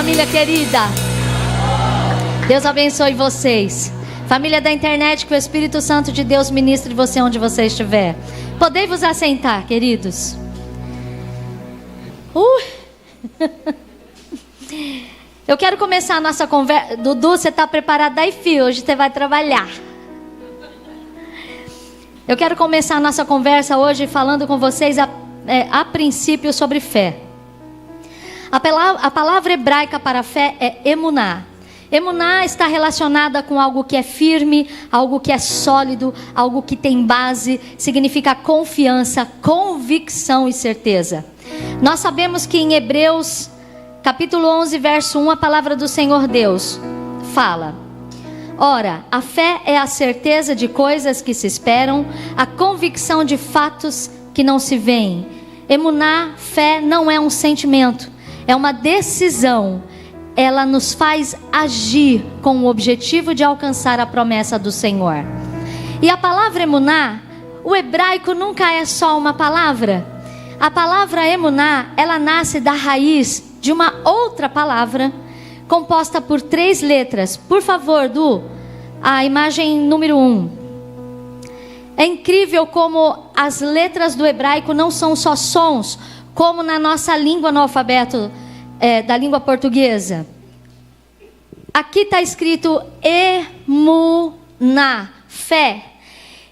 família querida. Deus abençoe vocês. Família da internet, que o Espírito Santo de Deus ministre você onde você estiver. Podei vos assentar, queridos. Eu quero começar a nossa conversa. Dudu, você está preparado aí, filho? Hoje você vai trabalhar. Eu quero começar a nossa conversa hoje falando com vocês a princípio sobre fé. A palavra hebraica para fé é emuná. Emuná está relacionada com algo que é firme, algo que é sólido, algo que tem base, significa confiança, convicção e certeza. Nós sabemos que em Hebreus, capítulo 11, verso 1, a palavra do Senhor Deus fala: ora, a fé é a certeza de coisas que se esperam, a convicção de fatos que não se veem. Emuná, fé, não é um sentimento, é uma decisão. Ela nos faz agir com o objetivo de alcançar a promessa do Senhor. E a palavra emuná, o hebraico nunca é só uma palavra. A palavra emuná, ela nasce da raiz de uma outra palavra, composta por 3 letras. Por favor, Du, a imagem número 1. É incrível como as letras do hebraico não são só sons, como na nossa língua, no alfabeto da língua portuguesa. Aqui está escrito emuná, fé.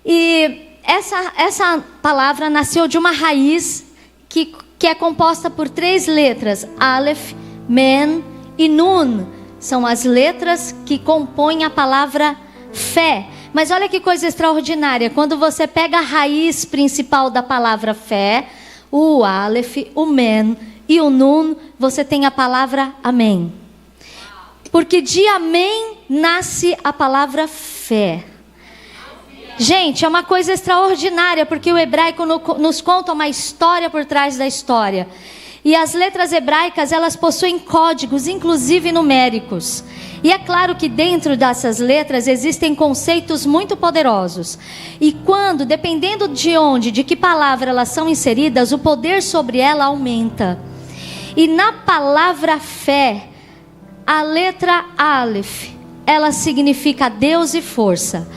E essa palavra nasceu de uma raiz que é composta por 3 letras, Aleph, Men e Nun. São as letras que compõem a palavra fé. Mas olha que coisa extraordinária, quando você pega a raiz principal da palavra fé, o Aleph, o Men e o Nun, você tem a palavra amém. Porque de amém nasce a palavra fé. Gente, é uma coisa extraordinária, porque o hebraico nos conta uma história por trás da história. E as letras hebraicas, elas possuem códigos, inclusive numéricos. E é claro que dentro dessas letras existem conceitos muito poderosos. E quando, dependendo de que palavra elas são inseridas, o poder sobre ela aumenta. E na palavra fé, a letra Aleph, ela significa Deus e força.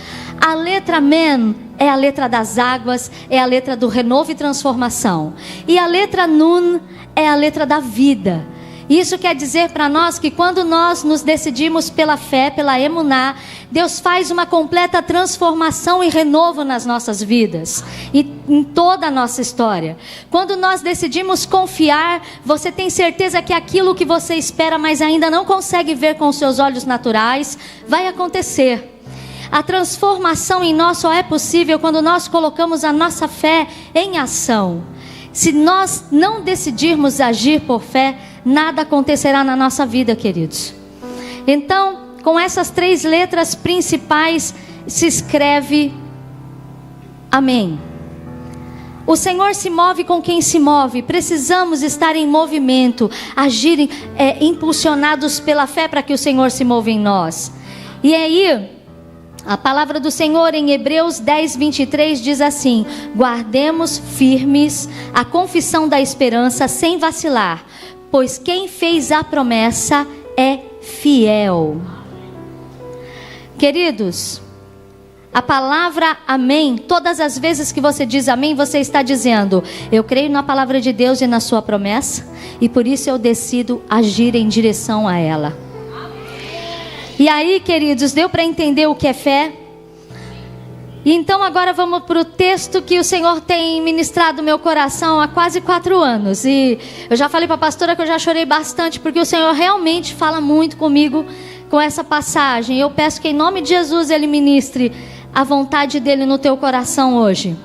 A letra Men é a letra das águas, é a letra do renovo e transformação. E a letra Nun é a letra da vida. Isso quer dizer para nós que quando nós nos decidimos pela fé, pela emuná, Deus faz uma completa transformação e renovo nas nossas vidas e em toda a nossa história. Quando nós decidimos confiar, você tem certeza que aquilo que você espera, mas ainda não consegue ver com os seus olhos naturais, vai acontecer. A transformação em nós só é possível quando nós colocamos a nossa fé em ação. Se nós não decidirmos agir por fé, nada acontecerá na nossa vida, queridos. Então, com essas 3 letras principais se escreve amém. O Senhor se move com quem se move. Precisamos estar em movimento, agir impulsionados pela fé para que o Senhor se mova em nós. E aí, a palavra do Senhor em Hebreus 10, 23 diz assim: guardemos firmes a confissão da esperança sem vacilar, pois quem fez a promessa é fiel. Queridos, a palavra amém, todas as vezes que você diz amém, você está dizendo: eu creio na palavra de Deus e na sua promessa, e por isso eu decido agir em direção a ela. E aí, queridos, deu para entender o que é fé? E então agora vamos para o texto que o Senhor tem ministrado no meu coração há quase 4 anos. E eu já falei para a pastora que eu já chorei bastante, porque o Senhor realmente fala muito comigo com essa passagem. Eu peço que em nome de Jesus Ele ministre a vontade dEle no teu coração hoje.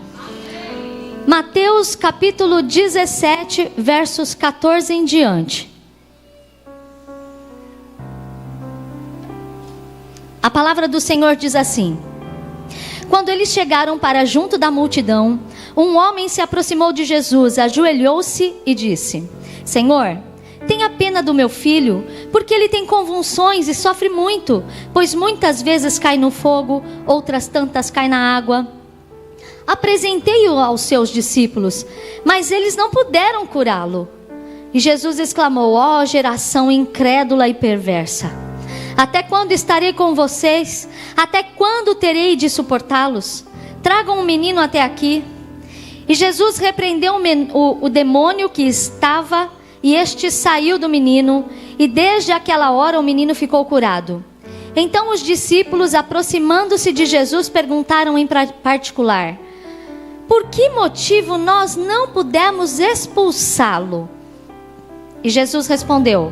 Mateus capítulo 17, versos 14 em diante. A palavra do Senhor diz assim: quando eles chegaram para junto da multidão, um homem se aproximou de Jesus, ajoelhou-se e disse: Senhor, tenha pena do meu filho, porque ele tem convulsões e sofre muito, pois muitas vezes cai no fogo, outras tantas cai na água. Apresentei-o aos seus discípulos, mas eles não puderam curá-lo. E Jesus exclamou: ó geração incrédula e perversa, até quando estarei com vocês? Até quando terei de suportá-los? Tragam um menino até aqui. E Jesus repreendeu o demônio que estava, e este saiu do menino, e desde aquela hora o menino ficou curado. Então os discípulos, aproximando-se de Jesus, perguntaram em particular: por que motivo nós não pudemos expulsá-lo? E Jesus respondeu: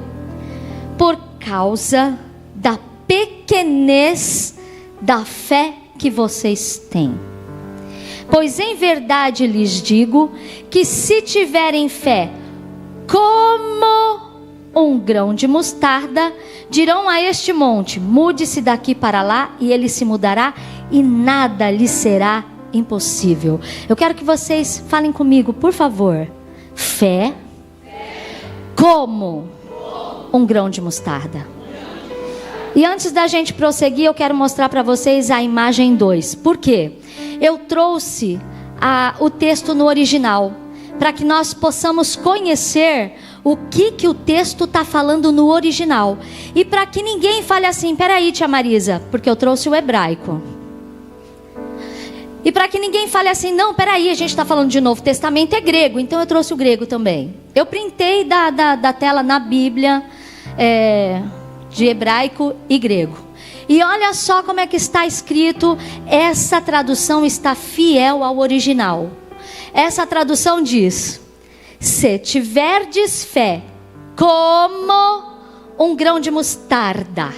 por causa da pequenez da fé que vocês têm. Pois em verdade lhes digo que se tiverem fé como um grão de mostarda, dirão a este monte: mude-se daqui para lá, e ele se mudará, e nada lhe será impossível. Eu quero que vocês falem comigo, por favor. Fé como um grão de mostarda. E antes da gente prosseguir, eu quero mostrar para vocês a imagem 2. Por quê? Eu trouxe o texto no original, para que nós possamos conhecer o que o texto está falando no original. E para que ninguém fale assim: peraí, tia Marisa, porque eu trouxe o hebraico. E para que ninguém fale assim: não, peraí, a gente está falando de Novo Testamento, é grego, então eu trouxe o grego também. Eu printei da tela na Bíblia, de hebraico e grego. E olha só como é que está escrito. Essa tradução está fiel ao original. Essa tradução diz: se tiverdes fé como um grão de mostarda,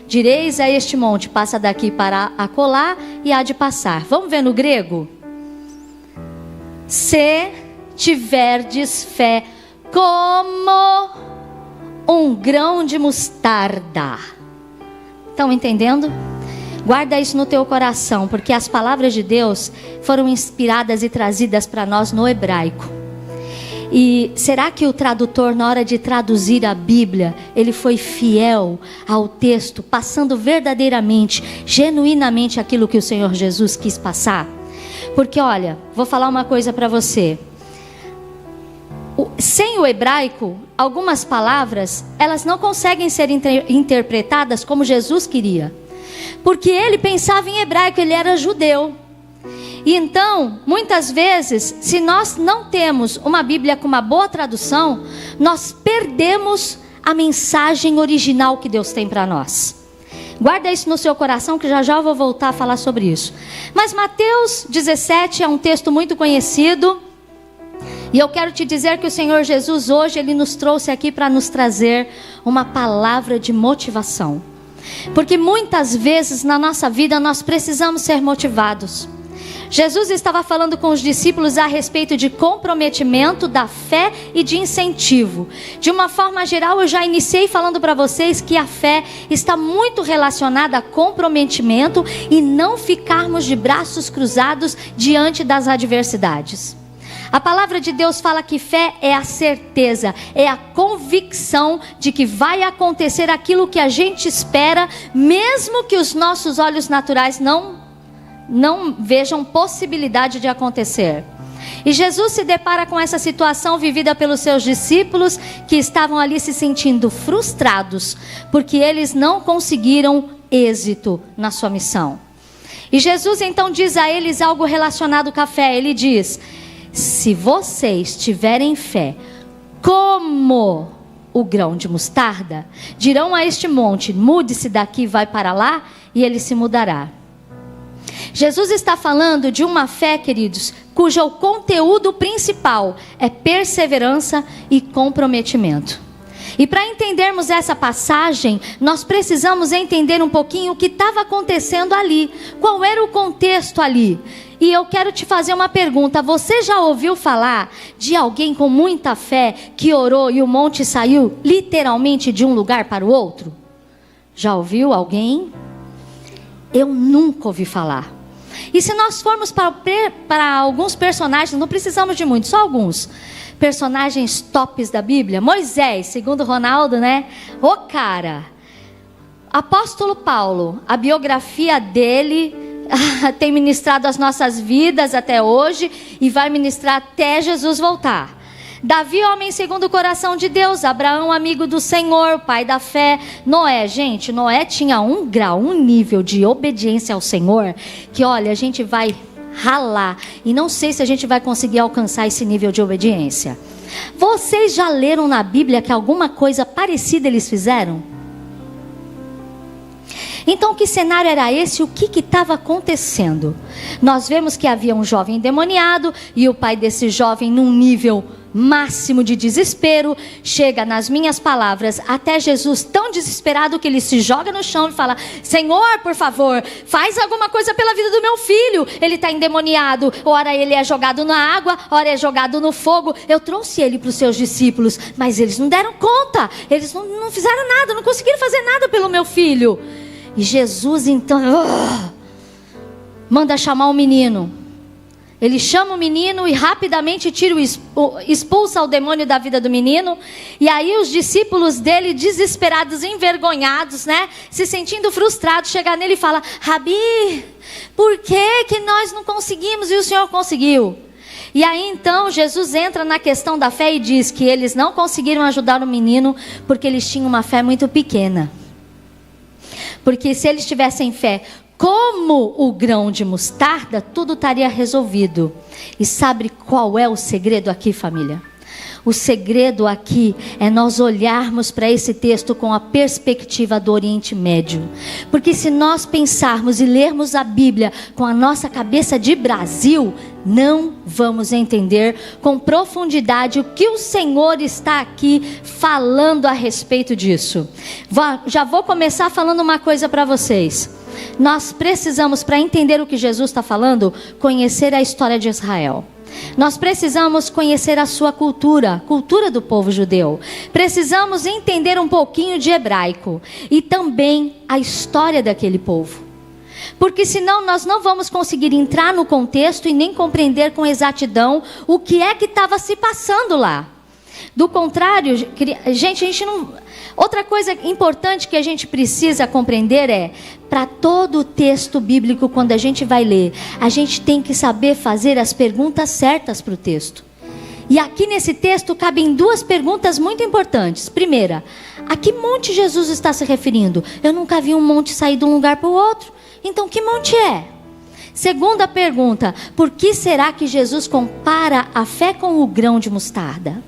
direis a este monte: passa daqui para acolá, e há de passar. Vamos ver no grego? Se tiverdes fé como um grão de mostarda. Estão entendendo? Guarda isso no teu coração, porque as palavras de Deus foram inspiradas e trazidas para nós no hebraico. E será que o tradutor, na hora de traduzir a Bíblia, ele foi fiel ao texto, passando verdadeiramente, genuinamente aquilo que o Senhor Jesus quis passar? Porque olha, vou falar uma coisa para você. Sem o hebraico, algumas palavras, elas não conseguem ser interpretadas como Jesus queria. Porque ele pensava em hebraico, ele era judeu. E então, muitas vezes, se nós não temos uma Bíblia com uma boa tradução, nós perdemos a mensagem original que Deus tem para nós. Guarda isso no seu coração, que já eu vou voltar a falar sobre isso. Mas Mateus 17 é um texto muito conhecido. E eu quero te dizer que o Senhor Jesus hoje, Ele nos trouxe aqui para nos trazer uma palavra de motivação. Porque muitas vezes na nossa vida nós precisamos ser motivados. Jesus estava falando com os discípulos a respeito de comprometimento, da fé e de incentivo. De uma forma geral, eu já iniciei falando para vocês que a fé está muito relacionada a comprometimento e não ficarmos de braços cruzados diante das adversidades. A palavra de Deus fala que fé é a certeza, é a convicção de que vai acontecer aquilo que a gente espera, mesmo que os nossos olhos naturais não vejam possibilidade de acontecer. E Jesus se depara com essa situação vivida pelos seus discípulos, que estavam ali se sentindo frustrados, porque eles não conseguiram êxito na sua missão. E Jesus então diz a eles algo relacionado com a fé. Ele diz: se vocês tiverem fé como o grão de mostarda, dirão a este monte: mude-se daqui, vai para lá, e ele se mudará. Jesus está falando de uma fé, queridos, cujo conteúdo principal é perseverança e comprometimento. E para entendermos essa passagem, nós precisamos entender um pouquinho o que estava acontecendo ali. Qual era o contexto ali? E eu quero te fazer uma pergunta. Você já ouviu falar de alguém com muita fé que orou e o monte saiu literalmente de um lugar para o outro? Já ouviu alguém? Eu nunca ouvi falar. E se nós formos para alguns personagens, não precisamos de muitos, só alguns personagens tops da Bíblia. Moisés, segundo Ronaldo, né? O cara. Apóstolo Paulo, a biografia dele tem ministrado as nossas vidas até hoje e vai ministrar até Jesus voltar. Davi, homem segundo o coração de Deus. Abraão, amigo do Senhor, pai da fé. Noé, gente, Noé tinha um grau, um nível de obediência ao Senhor, que olha, a gente vai ralar, e não sei se a gente vai conseguir alcançar esse nível de obediência. Vocês já leram na Bíblia que alguma coisa parecida eles fizeram? Então, que cenário era esse? O que estava acontecendo? Nós vemos que havia um jovem endemoniado, e o pai desse jovem, num nível máximo de desespero, chega, nas minhas palavras, até Jesus, tão desesperado que ele se joga no chão e fala: Senhor, por favor, faz alguma coisa pela vida do meu filho, ele está endemoniado. Ora ele é jogado na água, ora é jogado no fogo. Eu trouxe ele para os seus discípulos, mas eles não deram conta, eles não fizeram nada, não conseguiram fazer nada pelo meu filho. E Jesus então manda chamar o menino. Ele chama o menino e rapidamente expulsa o demônio da vida do menino. E aí os discípulos dele, desesperados, envergonhados, né, se sentindo frustrados, chegam nele e falam: Rabi, por que nós não conseguimos e o Senhor conseguiu? E aí então Jesus entra na questão da fé e diz que eles não conseguiram ajudar o menino porque eles tinham uma fé muito pequena. Porque se eles tivessem fé como o grão de mostarda, tudo estaria resolvido. E sabe qual é o segredo aqui, família? O segredo aqui é nós olharmos para esse texto com a perspectiva do Oriente Médio. Porque se nós pensarmos e lermos a Bíblia com a nossa cabeça de Brasil, não vamos entender com profundidade o que o Senhor está aqui falando a respeito disso. Já vou começar falando uma coisa para vocês. Nós precisamos, para entender o que Jesus está falando, conhecer a história de Israel. Nós precisamos conhecer a sua cultura, a cultura do povo judeu. Precisamos entender um pouquinho de hebraico e também a história daquele povo. Porque senão nós não vamos conseguir entrar no contexto e nem compreender com exatidão o que é que estava se passando lá. Do contrário, gente, a gente não... Outra coisa importante que a gente precisa compreender é, para todo o texto bíblico, quando a gente vai ler, a gente tem que saber fazer as perguntas certas para o texto. E aqui nesse texto cabem duas perguntas muito importantes. Primeira, a que monte Jesus está se referindo? Eu nunca vi um monte sair de um lugar para o outro. Então, que monte é? Segunda pergunta, por que será que Jesus compara a fé com o grão de mostarda?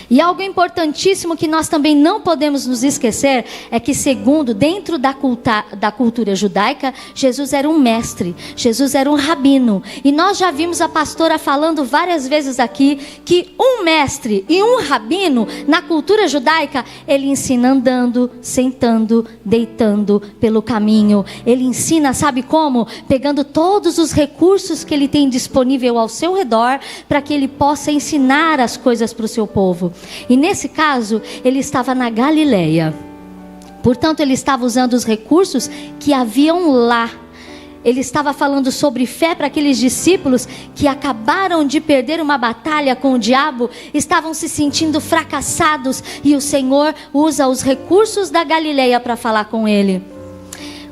E algo importantíssimo que nós também não podemos nos esquecer é que, segundo, dentro da cultura judaica, Jesus era um mestre, Jesus era um rabino. E nós já vimos a pastora falando várias vezes aqui que um mestre e um rabino, na cultura judaica, ele ensina andando, sentando, deitando pelo caminho. Ele ensina, sabe como? Pegando todos os recursos que ele tem disponível ao seu redor, para que ele possa ensinar as coisas para o seu povo. E nesse caso, ele estava na Galileia. Portanto, ele estava usando os recursos que haviam lá. Ele estava falando sobre fé para aqueles discípulos que acabaram de perder uma batalha com o diabo, estavam se sentindo fracassados, e o Senhor usa os recursos da Galileia para falar com ele.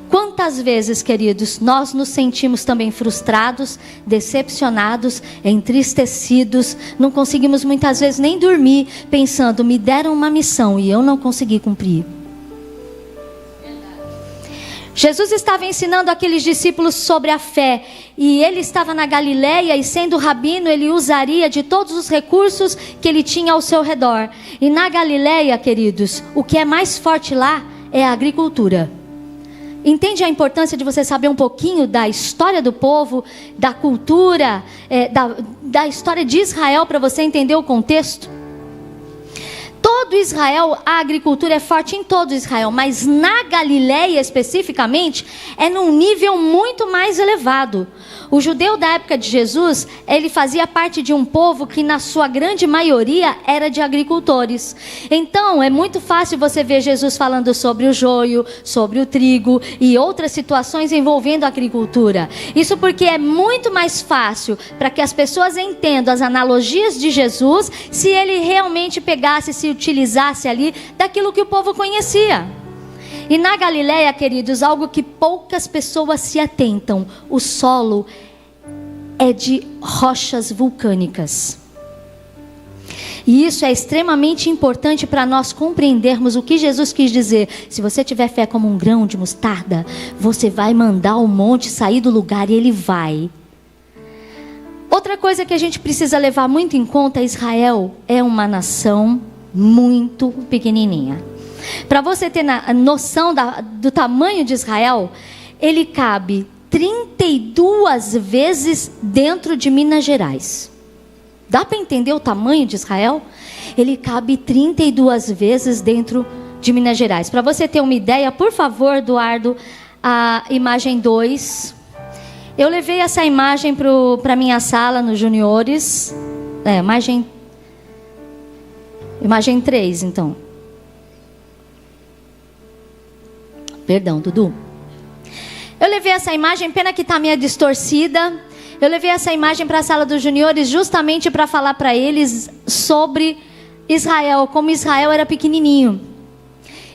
Quantas vezes, queridos, nós nos sentimos também frustrados, decepcionados, entristecidos, não conseguimos muitas vezes nem dormir, pensando, me deram uma missão e eu não consegui cumprir. Jesus estava ensinando aqueles discípulos sobre a fé, e ele estava na Galileia, e sendo rabino, ele usaria de todos os recursos que ele tinha ao seu redor. E na Galileia, queridos, o que é mais forte lá é a agricultura. Entende a importância de você saber um pouquinho da história do povo, da cultura, da história de Israel, para você entender o contexto? Todo Israel, a agricultura é forte em todo Israel, mas na Galileia especificamente, é num nível muito mais elevado. O judeu da época de Jesus, ele fazia parte de um povo que na sua grande maioria era de agricultores. Então é muito fácil você ver Jesus falando sobre o joio, sobre o trigo e outras situações envolvendo a agricultura. Isso porque é muito mais fácil para que as pessoas entendam as analogias de Jesus, se ele realmente pegasse, se utilizasse ali daquilo que o povo conhecia. E na Galileia, queridos, algo que poucas pessoas se atentam: o solo é de rochas vulcânicas. E isso é extremamente importante para nós compreendermos o que Jesus quis dizer. Se você tiver fé como um grão de mostarda, você vai mandar o monte sair do lugar e ele vai. Outra coisa que a gente precisa levar muito em conta: Israel é uma nação muito pequenininha. Para você ter noção do tamanho de Israel, ele cabe 32 vezes dentro de Minas Gerais. Dá para entender o tamanho de Israel? Ele cabe 32 vezes dentro de Minas Gerais. Para você ter uma ideia, por favor, Eduardo, a imagem 2. Eu levei essa imagem para minha sala nos juniores. Imagem 3, então. Perdão, Dudu. Eu levei essa imagem, pena que está meio distorcida. Eu levei essa imagem para a sala dos juniores justamente para falar para eles sobre Israel, como Israel era pequenininho.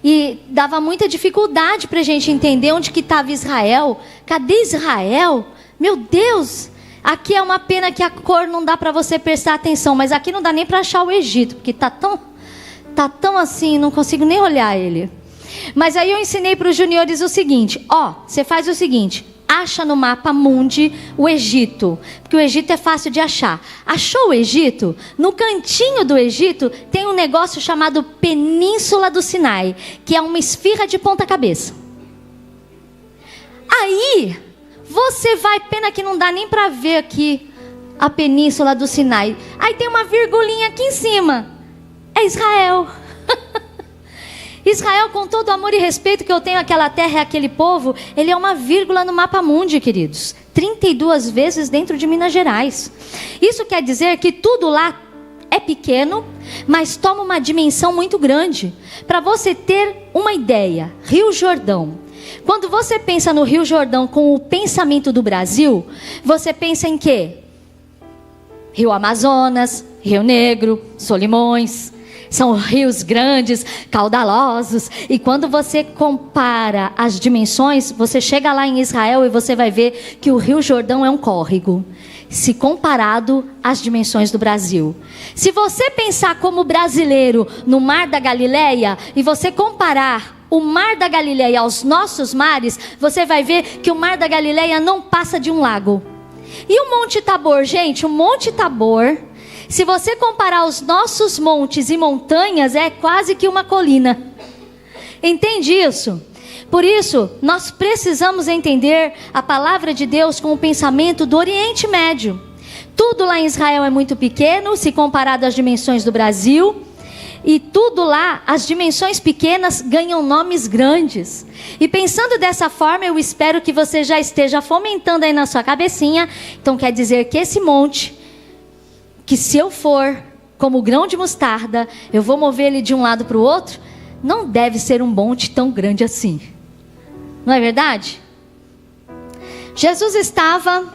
E dava muita dificuldade para a gente entender onde que estava Israel. Cadê Israel? Meu Deus! Aqui é uma pena que a cor não dá para você prestar atenção, mas aqui não dá nem para achar o Egito, porque tá tão assim, não consigo nem olhar ele. Mas aí eu ensinei para os juniores o seguinte: você faz o seguinte, acha no mapa mundi o Egito, porque o Egito é fácil de achar. Achou o Egito? No cantinho do Egito tem um negócio chamado Península do Sinai, que é uma esfirra de ponta cabeça. Aí você vai, pena que não dá nem para ver aqui a Península do Sinai. Aí tem uma virgulinha aqui em cima, é Israel. Israel, com todo o amor e respeito que eu tenho àquela terra e àquele povo, ele é uma vírgula no mapa mundi, queridos. 32 vezes dentro de Minas Gerais. Isso quer dizer que tudo lá é pequeno, mas toma uma dimensão muito grande. Para você ter uma ideia, Rio Jordão. Quando você pensa no Rio Jordão com o pensamento do Brasil, você pensa em quê? Rio Amazonas, Rio Negro, Solimões. São rios grandes, caudalosos. E quando você compara as dimensões, você chega lá em Israel e você vai ver que o Rio Jordão é um córrego, se comparado às dimensões do Brasil. Se você pensar como brasileiro no Mar da Galileia e você comparar o Mar da Galileia aos nossos mares, você vai ver que o Mar da Galileia não passa de um lago. E o Monte Tabor, gente, o Monte Tabor, se você comparar os nossos montes e montanhas, é quase que uma colina. Entende isso? Por isso, nós precisamos entender a palavra de Deus com o pensamento do Oriente Médio. Tudo lá em Israel é muito pequeno, se comparado às dimensões do Brasil. E tudo lá, as dimensões pequenas ganham nomes grandes. E pensando dessa forma, eu espero que você já esteja fomentando aí na sua cabecinha. Então quer dizer que esse monte, que se eu for como grão de mostarda, eu vou mover ele de um lado para o outro, não deve ser um monte tão grande assim. Não é verdade? Jesus estava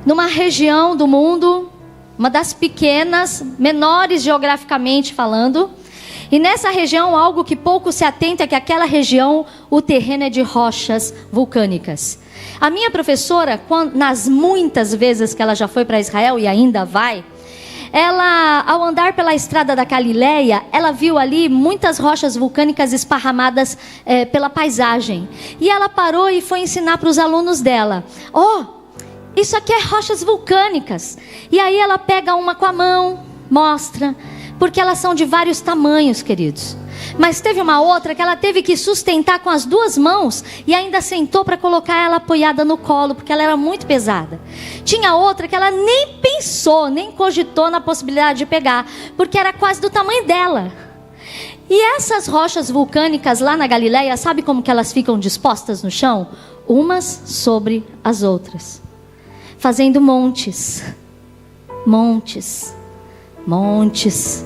numa região do mundo, uma das pequenas, menores geograficamente falando, e nessa região algo que pouco se atenta é que aquela região, o terreno é de rochas vulcânicas. A minha professora, nas muitas vezes que ela já foi para Israel e ainda vai, ela, ao andar pela estrada da Galileia, ela viu ali muitas rochas vulcânicas esparramadas pela paisagem. E ela parou e foi ensinar para os alunos dela: isso aqui é rochas vulcânicas. E aí ela pega uma com a mão, mostra, porque elas são de vários tamanhos, queridos. Mas teve uma outra que ela teve que sustentar com as duas mãos e ainda sentou para colocar ela apoiada no colo, porque ela era muito pesada. Tinha outra que ela nem pensou, nem cogitou na possibilidade de pegar, porque era quase do tamanho dela. E essas rochas vulcânicas lá na Galileia, sabe como que elas ficam dispostas no chão? Umas sobre as outras, fazendo montes, montes, montes.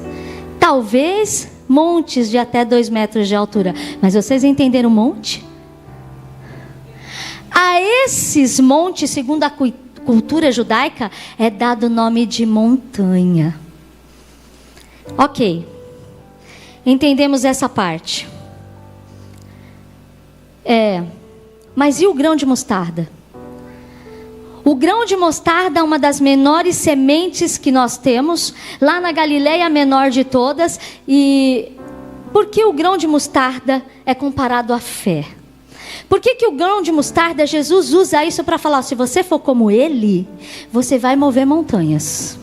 Talvez montes de até 2 metros de altura. Mas vocês entenderam monte? A esses montes, segundo a cultura judaica, é dado o nome de montanha. Ok. Entendemos essa parte. Mas e o grão de mostarda? O grão de mostarda é uma das menores sementes que nós temos, lá na Galileia, a menor de todas. E por que o grão de mostarda é comparado à fé? Por que o grão de mostarda, Jesus usa isso para falar, se você for como ele, você vai mover montanhas.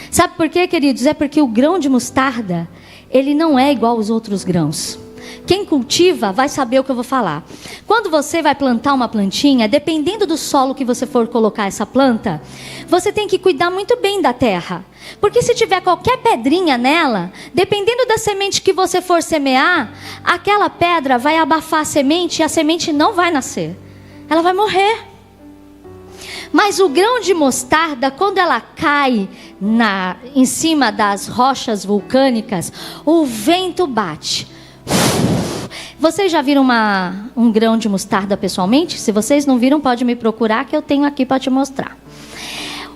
Sabe por quê, queridos? É porque o grão de mostarda, ele não é igual aos outros grãos. Quem cultiva vai saber o que eu vou falar. Quando você vai plantar uma plantinha, dependendo do solo que você for colocar essa planta, você tem que cuidar muito bem da terra. Porque se tiver qualquer pedrinha nela, dependendo da semente que você for semear, aquela pedra vai abafar a semente e a semente não vai nascer. Ela vai morrer. Mas o grão de mostarda, quando ela cai em cima das rochas vulcânicas, o vento bate. Vocês já viram um grão de mostarda pessoalmente? Se vocês não viram, pode me procurar que eu tenho aqui para te mostrar.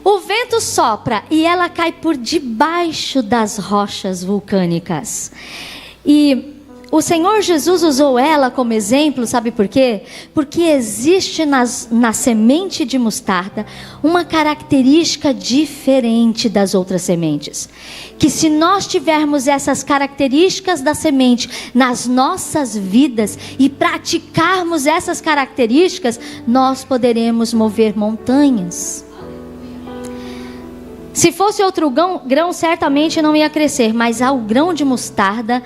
O vento sopra e ela cai por debaixo das rochas vulcânicas. E o Senhor Jesus usou ela como exemplo, sabe por quê? Porque existe na semente de mostarda uma característica diferente das outras sementes. Que se nós tivermos essas características da semente nas nossas vidas e praticarmos essas características, nós poderemos mover montanhas. Se fosse outro grão, certamente não ia crescer. Mas o grão de mostarda,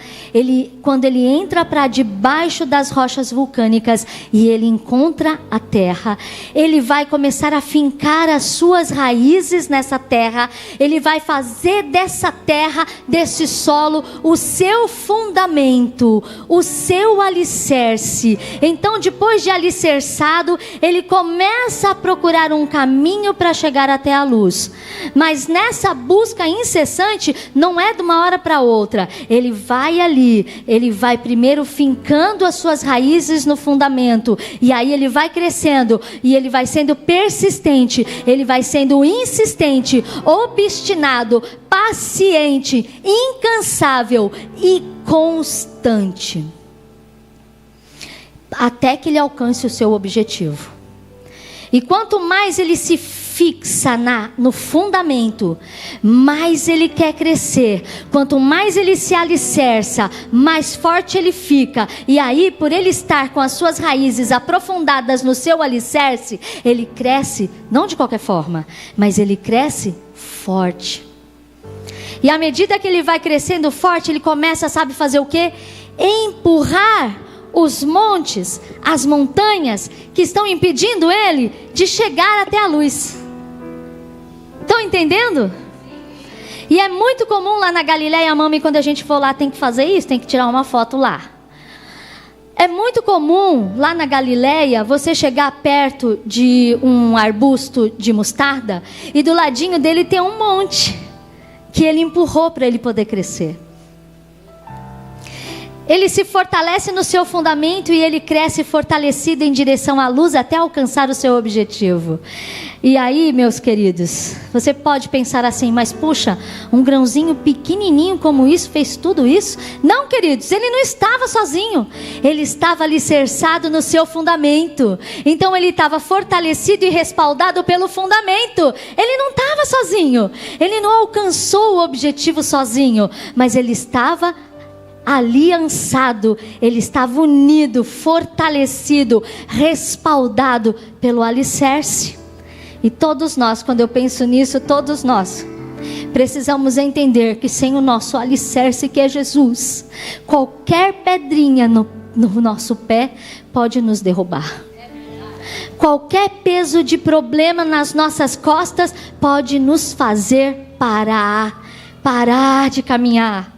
quando ele entra para debaixo das rochas vulcânicas e ele encontra a terra, ele vai começar a fincar as suas raízes nessa terra. Ele vai fazer dessa terra, desse solo, o seu fundamento, o seu alicerce. Então, depois de alicerçado, ele começa a procurar um caminho para chegar até a luz. Mas nessa busca incessante, não é de uma hora para outra. Ele vai ali, ele vai primeiro fincando as suas raízes no fundamento. E aí ele vai crescendo, e ele vai sendo persistente, ele vai sendo insistente, obstinado, paciente, incansável e constante. Até que ele alcance o seu objetivo. E quanto mais ele se fixa no fundamento, mais ele quer crescer. Quanto mais ele se alicerça, mais forte ele fica. E aí, por ele estar com as suas raízes aprofundadas no seu alicerce, ele cresce, não de qualquer forma, mas ele cresce forte. E à medida que ele vai crescendo forte, ele começa, sabe fazer o quê? Empurrar os montes, as montanhas que estão impedindo ele de chegar até a luz. Estão entendendo? E é muito comum lá na Galileia, mami, quando a gente for lá tem que fazer isso, tem que tirar uma foto lá. É muito comum lá na Galileia você chegar perto de um arbusto de mostarda e do ladinho dele tem um monte que ele empurrou para ele poder crescer. Ele se fortalece no seu fundamento e ele cresce fortalecido em direção à luz até alcançar o seu objetivo. E aí, meus queridos, você pode pensar assim, mas puxa, um grãozinho pequenininho como isso fez tudo isso? Não, queridos, ele não estava sozinho. Ele estava alicerçado no seu fundamento. Então ele estava fortalecido e respaldado pelo fundamento. Ele não estava sozinho. Ele não alcançou o objetivo sozinho, mas ele estava aliançado, ele estava unido, fortalecido, respaldado pelo alicerce. E todos nós, quando eu penso nisso, todos nós precisamos entender que sem o nosso alicerce, que é Jesus, qualquer pedrinha no nosso pé pode nos derrubar. Qualquer peso de problema nas nossas costas pode nos fazer parar de caminhar.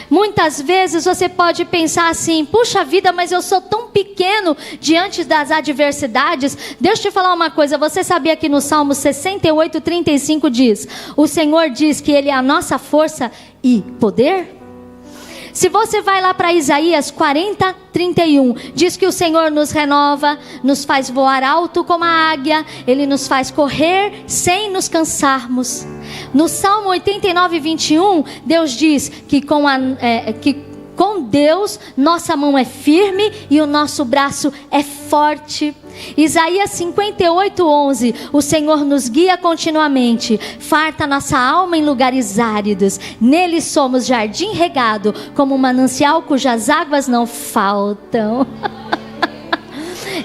Muitas vezes você pode pensar assim, puxa vida, mas eu sou tão pequeno diante das adversidades. Deixa eu te falar uma coisa, você sabia que no Salmo 68:35 diz, o Senhor diz que Ele é a nossa força e poder? Se você vai lá para Isaías 40:31, diz que o Senhor nos renova, nos faz voar alto como a águia, Ele nos faz correr sem nos cansarmos. No Salmo 89:21, Deus diz que Com Deus, nossa mão é firme e o nosso braço é forte. Isaías 58:11. O Senhor nos guia continuamente, farta nossa alma em lugares áridos. Nele somos jardim regado, como um manancial cujas águas não faltam.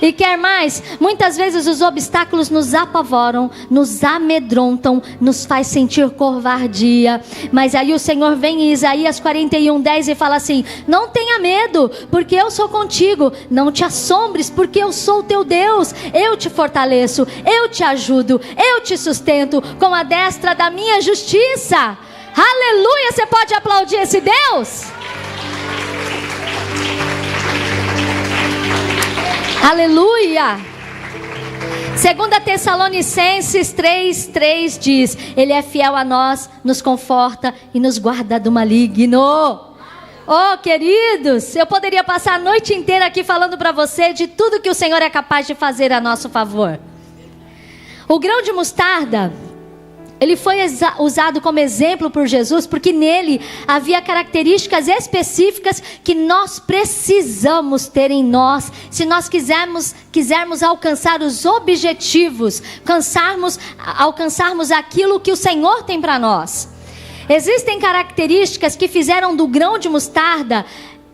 E quer mais? Muitas vezes os obstáculos nos apavoram, nos amedrontam, nos faz sentir covardia. Mas aí o Senhor vem em Isaías 41:10 e fala assim: não tenha medo, porque eu sou contigo. Não te assombres, porque eu sou o teu Deus. Eu te fortaleço, eu te ajudo, eu te sustento com a destra da minha justiça. Aleluia! Você pode aplaudir esse Deus? Aleluia! 2 Tessalonicenses 3:3 diz: Ele é fiel a nós, nos conforta e nos guarda do maligno. Oh, queridos, eu poderia passar a noite inteira aqui falando para você de tudo que o Senhor é capaz de fazer a nosso favor. O grão de mostarda, ele foi usado como exemplo por Jesus, porque nele havia características específicas que nós precisamos ter em nós, se nós quisermos alcançar os objetivos, alcançarmos aquilo que o Senhor tem para nós. Existem características que fizeram do grão de mostarda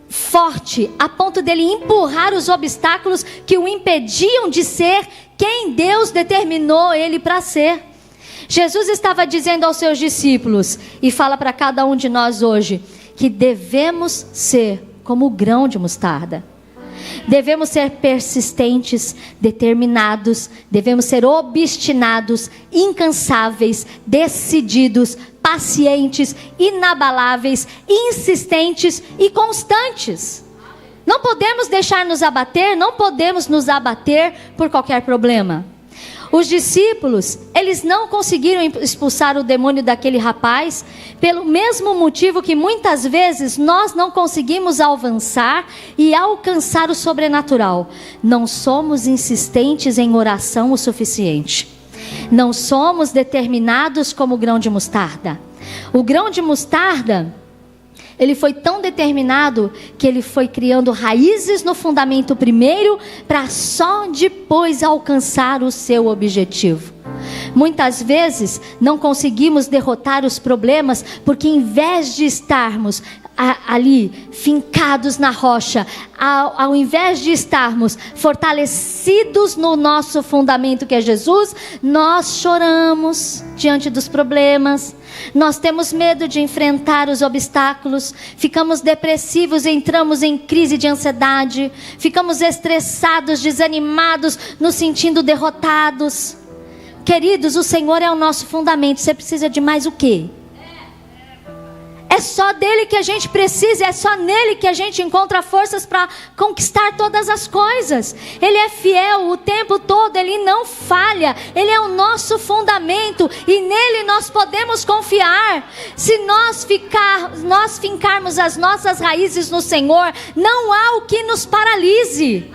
forte, a ponto dele empurrar os obstáculos que o impediam de ser quem Deus determinou ele para ser. Jesus estava dizendo aos seus discípulos, e fala para cada um de nós hoje, que devemos ser como o grão de mostarda. Devemos ser persistentes, determinados, devemos ser obstinados, incansáveis, decididos, pacientes, inabaláveis, insistentes e constantes. Não podemos deixar nos abater, não podemos nos abater por qualquer problema. Os discípulos, eles não conseguiram expulsar o demônio daquele rapaz, pelo mesmo motivo que muitas vezes nós não conseguimos avançar e alcançar o sobrenatural. Não somos insistentes em oração o suficiente. Não somos determinados como o grão de mostarda. O grão de mostarda, ele foi tão determinado que ele foi criando raízes no fundamento primeiro, para só depois alcançar o seu objetivo. Muitas vezes não conseguimos derrotar os problemas, porque em vez de estarmos ali fincados na rocha, ao invés de estarmos fortalecidos no nosso fundamento que é Jesus, nós choramos diante dos problemas, nós temos medo de enfrentar os obstáculos, ficamos depressivos, entramos em crise de ansiedade, ficamos estressados, desanimados, nos sentindo derrotados. Queridos, o Senhor é o nosso fundamento. Você precisa de mais o quê? É só dele que a gente precisa, é só nele que a gente encontra forças para conquistar todas as coisas. Ele é fiel o tempo todo, ele não falha, ele é o nosso fundamento e nele nós podemos confiar. Se nós fincarmos as nossas raízes no Senhor, não há o que nos paralise.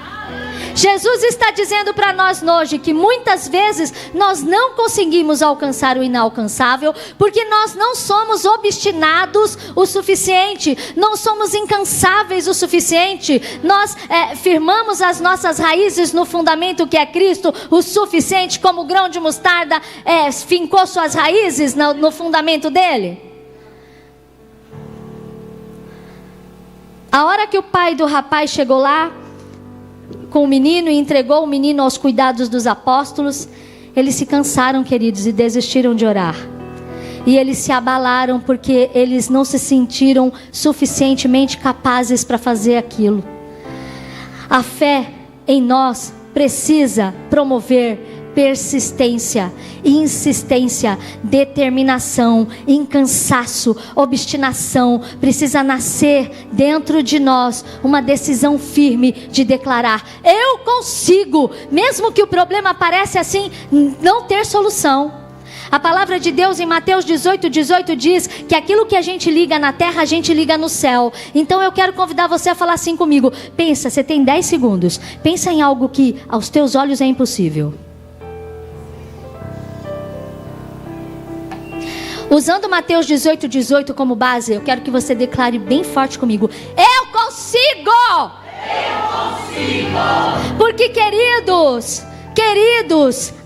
Jesus está dizendo para nós hoje que muitas vezes nós não conseguimos alcançar o inalcançável, porque nós não somos obstinados o suficiente, não somos incansáveis o suficiente, nós firmamos as nossas raízes no fundamento que é Cristo o suficiente, como o grão de mostarda fincou suas raízes no fundamento dele. A hora que o pai do rapaz chegou lá com o menino e entregou o menino aos cuidados dos apóstolos, eles se cansaram, queridos, e desistiram de orar. E eles se abalaram porque eles não se sentiram suficientemente capazes para fazer aquilo. A fé em nós precisa promover persistência, insistência, determinação, incansaço, obstinação. Precisa nascer dentro de nós uma decisão firme de declarar: eu consigo, mesmo que o problema pareça assim não ter solução. A palavra de Deus em Mateus 18:18 diz que aquilo que a gente liga na terra, a gente liga no céu. Então eu quero convidar você a falar assim comigo. Pensa, você tem 10 segundos. Pensa em algo que aos teus olhos é impossível. Usando Mateus 18:18 como base, eu quero que você declare bem forte comigo: eu consigo. Porque, queridos,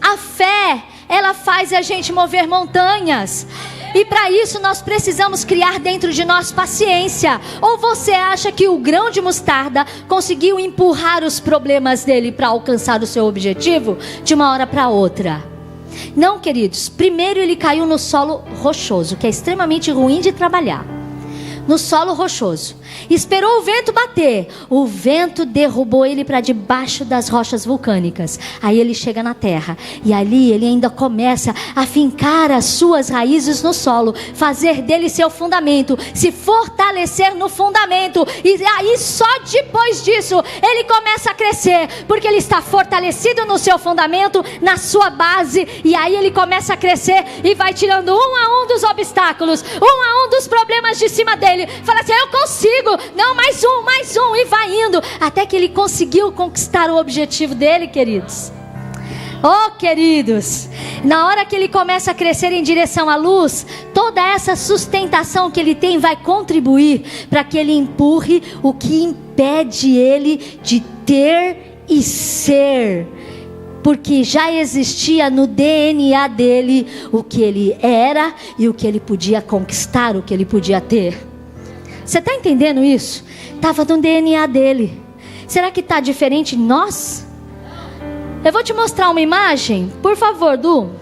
a fé, ela faz a gente mover montanhas. E para isso nós precisamos criar dentro de nós paciência. Ou você acha que o grão de mostarda conseguiu empurrar os problemas dele para alcançar o seu objetivo de uma hora para outra? Não, queridos. Primeiro ele caiu no solo rochoso, que é extremamente ruim de trabalhar. No solo rochoso. Esperou o vento bater. O vento derrubou ele para debaixo das rochas vulcânicas. Aí ele chega na terra. E ali ele ainda começa a fincar as suas raízes no solo. Fazer dele seu fundamento. Se fortalecer no fundamento. E aí só depois disso ele começa a crescer. Porque ele está fortalecido no seu fundamento, na sua base. E aí ele começa a crescer e vai tirando um a um dos obstáculos. Um a um dos problemas de cima dele. Fala assim, eu consigo. Não, mais um. E vai indo. Até que ele conseguiu conquistar o objetivo dele, queridos. Oh, queridos. Na hora que ele começa a crescer em direção à luz, toda essa sustentação que ele tem vai contribuir para que ele empurre o que impede ele de ter e ser. Porque já existia no DNA dele o que ele era e o que ele podia conquistar, o que ele podia ter. Você está entendendo isso? Estava no DNA dele. Será que está diferente em nós? Eu vou te mostrar uma imagem. Por favor, Du.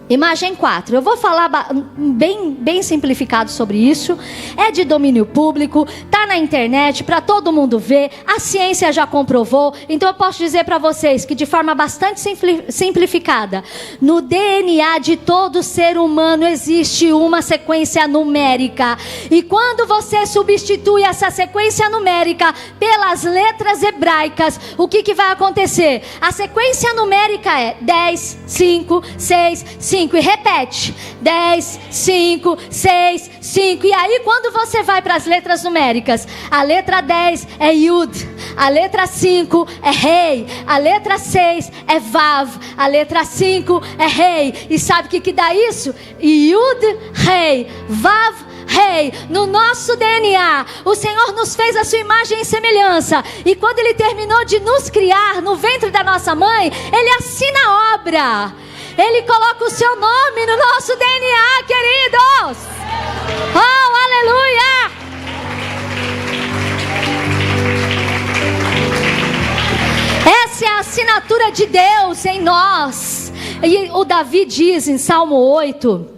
Imagem 4. Eu vou falar bem simplificado sobre isso. É de domínio público. Está na internet para todo mundo ver. A ciência já comprovou. Então eu posso dizer para vocês que de forma bastante simplificada, no DNA de todo ser humano existe uma sequência numérica. E quando você substitui essa sequência numérica pelas letras hebraicas, o que vai acontecer? A sequência numérica é 10, 5, 6, 5. E repete, 10, 5, 6, 5. E aí quando você vai para as letras numéricas, a letra 10 é Yud, a letra 5 é Rei, a letra 6 é Vav, a letra 5 é Rei. E sabe o que dá isso? Yud, Rei, Vav, Rei. No nosso DNA, o Senhor nos fez a sua imagem e semelhança. E quando Ele terminou de nos criar no ventre da nossa mãe, Ele assina a obra. Ele coloca o seu nome no nosso DNA, queridos. Oh, aleluia! Essa é a assinatura de Deus em nós. E o Davi diz em Salmo 8,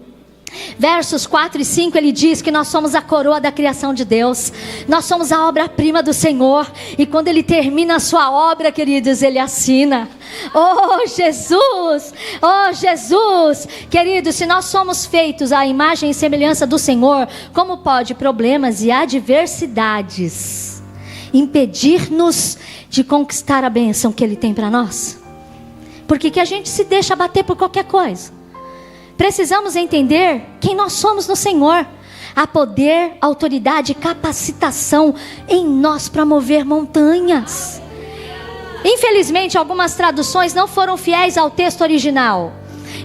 versos 4 e 5, ele diz que nós somos a coroa da criação de Deus. Nós somos a obra-prima do Senhor. E quando Ele termina a sua obra, queridos, Ele assina. Oh Jesus, oh Jesus. Queridos, se nós somos feitos à imagem e semelhança do Senhor, como pode problemas e adversidades impedir-nos de conquistar a bênção que Ele tem para nós? Porque que a gente se deixa bater por qualquer coisa? Precisamos entender quem nós somos no Senhor. Há poder, autoridade, capacitação em nós para mover montanhas. Infelizmente, algumas traduções não foram fiéis ao texto original.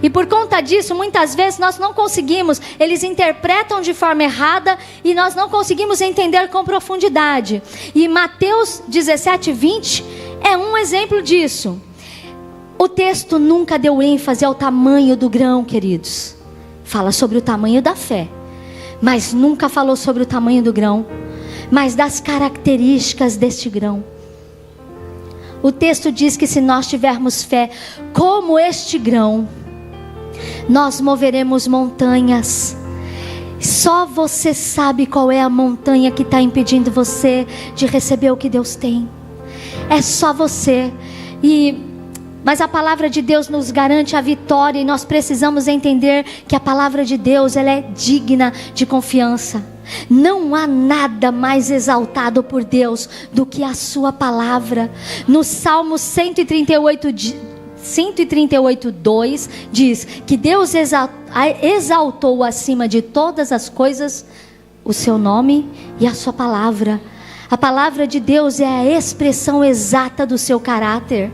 E por conta disso, muitas vezes nós não conseguimos. Eles interpretam de forma errada e nós não conseguimos entender com profundidade. E Mateus 17:20 é um exemplo disso. O texto nunca deu ênfase ao tamanho do grão, queridos. Fala sobre o tamanho da fé, mas nunca falou sobre o tamanho do grão, mas das características deste grão. O texto diz que se nós tivermos fé como este grão, nós moveremos montanhas. Só você sabe qual é a montanha que está impedindo você de receber o que Deus tem. É só você. Mas a palavra de Deus nos garante a vitória. E nós precisamos entender que a palavra de Deus, ela é digna de confiança. Não há nada mais exaltado por Deus do que a sua palavra. No Salmo 138:2 diz que Deus exaltou acima de todas as coisas o seu nome e a sua palavra. A palavra de Deus é a expressão exata do seu caráter.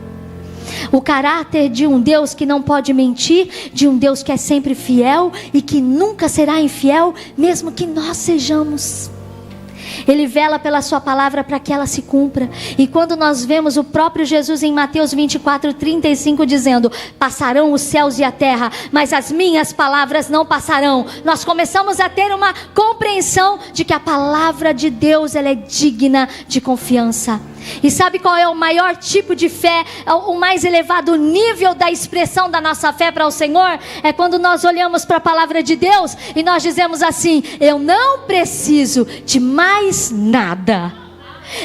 O caráter de um Deus que não pode mentir, de um Deus que é sempre fiel e que nunca será infiel, mesmo que nós sejamos. Ele vela pela sua palavra para que ela se cumpra. E quando nós vemos o próprio Jesus em Mateus 24:35 dizendo: passarão os céus e a terra, mas as minhas palavras não passarão, nós começamos a ter uma compreensão de que a palavra de Deus, ela é digna de confiança. E sabe qual é o maior tipo de fé, o mais elevado nível da expressão da nossa fé para o Senhor? É quando nós olhamos para a palavra de Deus e nós dizemos assim: eu não preciso de mais nada.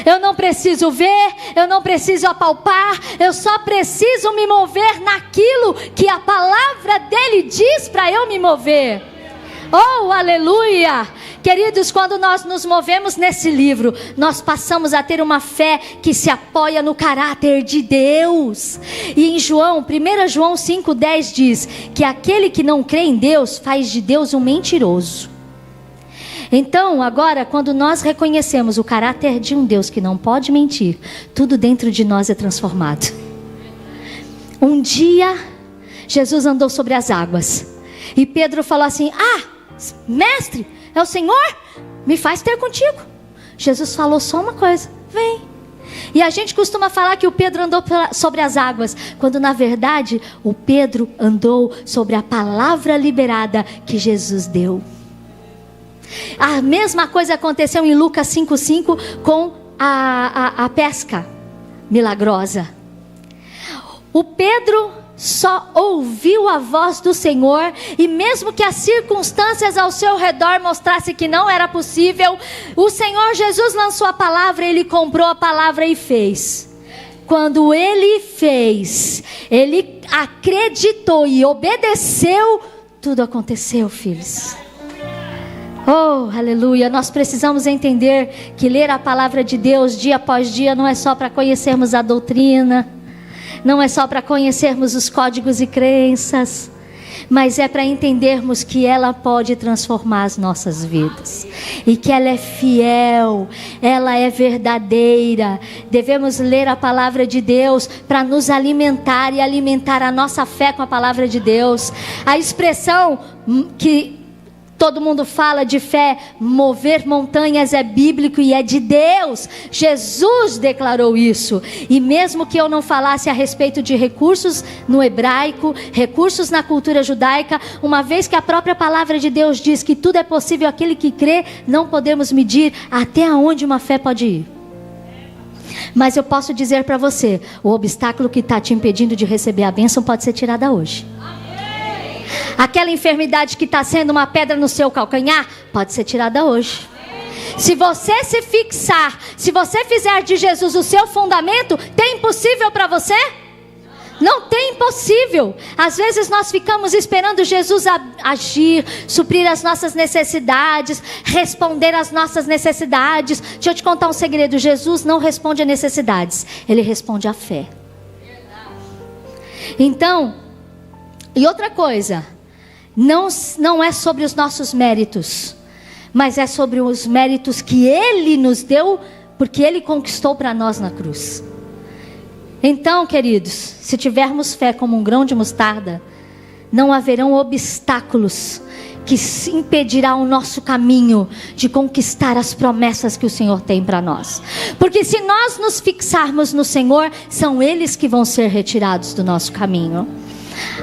Eu não preciso ver, eu não preciso apalpar, eu só preciso me mover naquilo que a palavra dele diz para eu me mover. Oh, aleluia! Queridos, quando nós nos movemos nesse livro, nós passamos a ter uma fé que se apoia no caráter de Deus. E em 1 João 5,10 diz que aquele que não crê em Deus faz de Deus um mentiroso. Então, agora, quando nós reconhecemos o caráter de um Deus que não pode mentir, tudo dentro de nós é transformado. Um dia, Jesus andou sobre as águas e Pedro falou assim: mestre, é o Senhor? Me faz ter contigo. Jesus falou só uma coisa: vem. E a gente costuma falar que o Pedro andou sobre as águas, quando na verdade o Pedro andou sobre a palavra liberada que Jesus deu. A mesma coisa aconteceu em Lucas 5,5 com a pesca milagrosa. O Pedro só ouviu a voz do Senhor, e mesmo que as circunstâncias ao seu redor mostrassem que não era possível, o Senhor Jesus lançou a palavra, ele comprou a palavra e fez. Quando ele fez, ele acreditou e obedeceu, tudo aconteceu, filhos. Oh, aleluia. Nós precisamos entender que ler a palavra de Deus dia após dia não é só para conhecermos a doutrina, não é só para conhecermos os códigos e crenças, mas é para entendermos que ela pode transformar as nossas vidas, e que ela é fiel, ela é verdadeira. Devemos ler a palavra de Deus para nos alimentar e alimentar a nossa fé com a palavra de Deus. A expressão que todo mundo fala de fé, mover montanhas, é bíblico e é de Deus. Jesus declarou isso. E mesmo que eu não falasse a respeito de recursos no hebraico, recursos na cultura judaica, uma vez que a própria palavra de Deus diz que tudo é possível aquele que crê, não podemos medir até onde uma fé pode ir. Mas eu posso dizer para você, o obstáculo que está te impedindo de receber a bênção pode ser tirada hoje. Aquela enfermidade que está sendo uma pedra no seu calcanhar, pode ser tirada hoje. Se você se fixar, se você fizer de Jesus o seu fundamento, tem impossível para você? Não tem impossível. Às vezes nós ficamos esperando Jesus agir, suprir as nossas necessidades, responder às nossas necessidades. Deixa eu te contar um segredo: Jesus não responde a necessidades, Ele responde à fé. Então, e outra coisa, não é sobre os nossos méritos, mas é sobre os méritos que Ele nos deu, porque Ele conquistou para nós na cruz. Então, queridos, se tivermos fé como um grão de mostarda, não haverão obstáculos que impedirá o nosso caminho de conquistar as promessas que o Senhor tem para nós. Porque se nós nos fixarmos no Senhor, são eles que vão ser retirados do nosso caminho.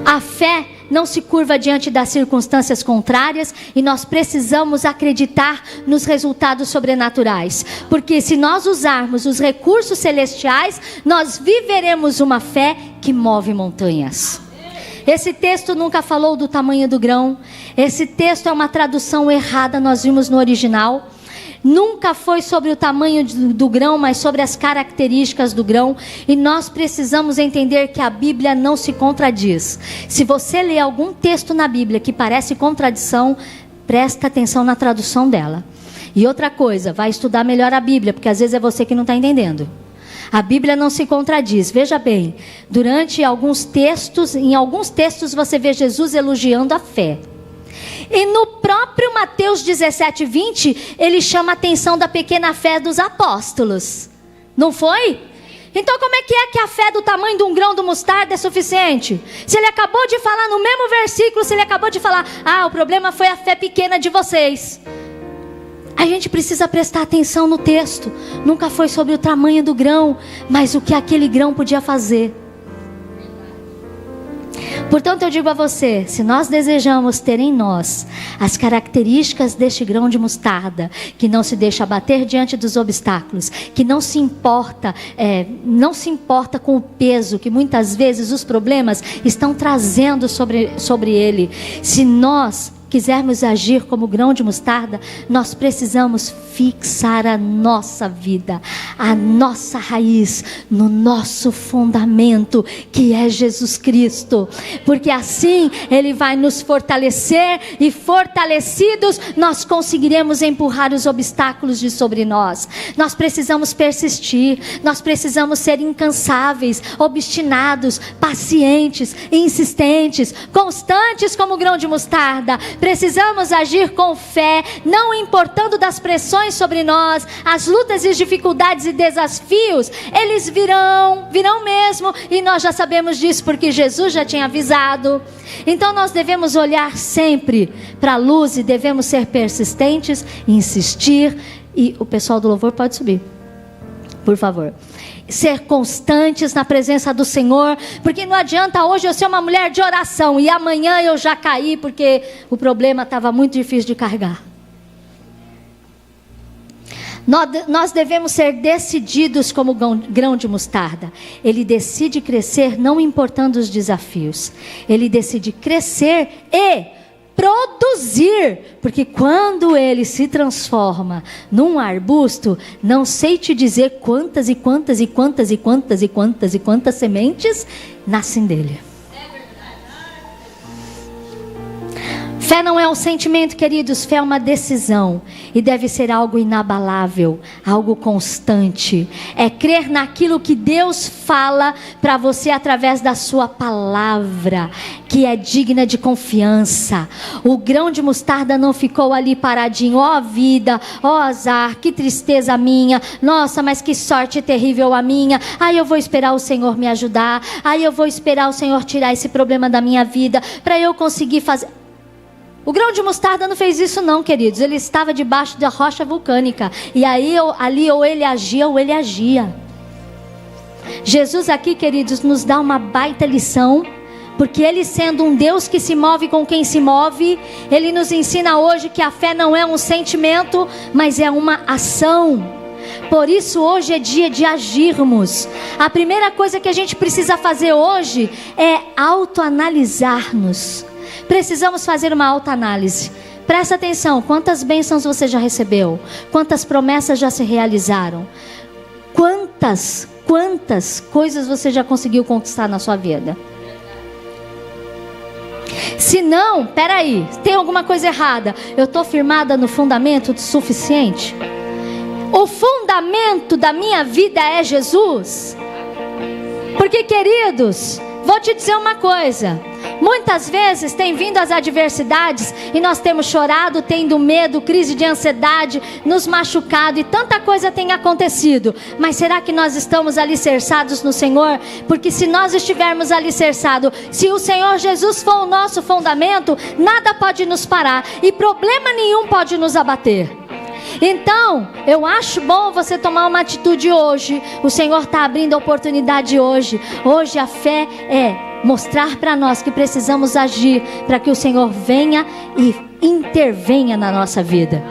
A fé não se curva diante das circunstâncias contrárias, e nós precisamos acreditar nos resultados sobrenaturais, porque se nós usarmos os recursos celestiais, nós viveremos uma fé que move montanhas. Esse texto nunca falou do tamanho do grão. Esse texto é uma tradução errada, nós vimos no original. Nunca foi sobre o tamanho do grão, mas sobre as características do grão. E nós precisamos entender que a Bíblia não se contradiz. Se você lê algum texto na Bíblia que parece contradição, presta atenção na tradução dela. E outra coisa, vai estudar melhor a Bíblia, porque às vezes é você que não está entendendo. A Bíblia não se contradiz. Veja bem, em alguns textos você vê Jesus elogiando a fé. E no próprio Mateus 17:20, ele chama a atenção da pequena fé dos apóstolos. Não foi? Então como é que a fé do tamanho de um grão de mostarda é suficiente? Se ele acabou de falar no mesmo versículo, se ele acabou de falar, o problema foi a fé pequena de vocês. A gente precisa prestar atenção no texto. Nunca foi sobre o tamanho do grão, mas o que aquele grão podia fazer. Portanto, eu digo a você, se nós desejamos ter em nós as características deste grão de mostarda, que não se deixa abater diante dos obstáculos, que não se importa com o peso que muitas vezes os problemas estão trazendo sobre ele, se nós quisermos agir como grão de mostarda, nós precisamos fixar a nossa vida, a nossa raiz, no nosso fundamento, que é Jesus Cristo, porque assim Ele vai nos fortalecer, e fortalecidos nós conseguiremos empurrar os obstáculos de sobre nós. Nós precisamos persistir, nós precisamos ser incansáveis, obstinados, pacientes, insistentes, constantes como grão de mostarda. Precisamos agir com fé, não importando das pressões sobre nós, as lutas e dificuldades e desafios, eles virão mesmo, e nós já sabemos disso porque Jesus já tinha avisado. Então nós devemos olhar sempre para a luz e devemos ser persistentes, insistir, e o pessoal do louvor pode subir, por favor. Ser constantes na presença do Senhor, porque não adianta hoje eu ser uma mulher de oração e amanhã eu já caí porque o problema estava muito difícil de carregar. Nós devemos ser decididos como grão de mostarda. Ele decide crescer não importando os desafios, ele decide crescer e produzir, porque quando ele se transforma num arbusto, não sei te dizer quantas sementes nascem dele. Fé não é um sentimento, queridos, fé é uma decisão, e deve ser algo inabalável, algo constante. É crer naquilo que Deus fala para você através da sua palavra, que é digna de confiança. O grão de mostarda não ficou ali paradinho, ó vida, ó azar, que tristeza minha, nossa, mas que sorte terrível a minha, eu vou esperar o Senhor me ajudar, eu vou esperar o Senhor tirar esse problema da minha vida, para eu conseguir fazer... O grão de mostarda não fez isso não, queridos. Ele estava debaixo da rocha vulcânica, e aí ali ou ele agia ou ele agia. Jesus aqui, queridos, nos dá uma baita lição, porque Ele, sendo um Deus que se move com quem se move, Ele nos ensina hoje que a fé não é um sentimento, mas é uma ação. Por isso hoje é dia de agirmos. A primeira coisa que a gente precisa fazer hoje é autoanalisar-nos. Precisamos fazer uma autoanálise. Presta atenção, quantas bênçãos você já recebeu? Quantas promessas já se realizaram? Quantas coisas você já conseguiu conquistar na sua vida? Se não, peraí, tem alguma coisa errada. Eu estou firmada no fundamento suficiente? O fundamento da minha vida é Jesus. Porque, queridos, vou te dizer uma coisa. Muitas vezes tem vindo as adversidades e nós temos chorado, tendo medo, crise de ansiedade, nos machucado e tanta coisa tem acontecido. Mas será que nós estamos alicerçados no Senhor? Porque se nós estivermos alicerçados, se o Senhor Jesus for o nosso fundamento, nada pode nos parar e problema nenhum pode nos abater. Então, eu acho bom você tomar uma atitude hoje. O Senhor está abrindo a oportunidade hoje. Hoje a fé é mostrar para nós que precisamos agir para que o Senhor venha e intervenha na nossa vida.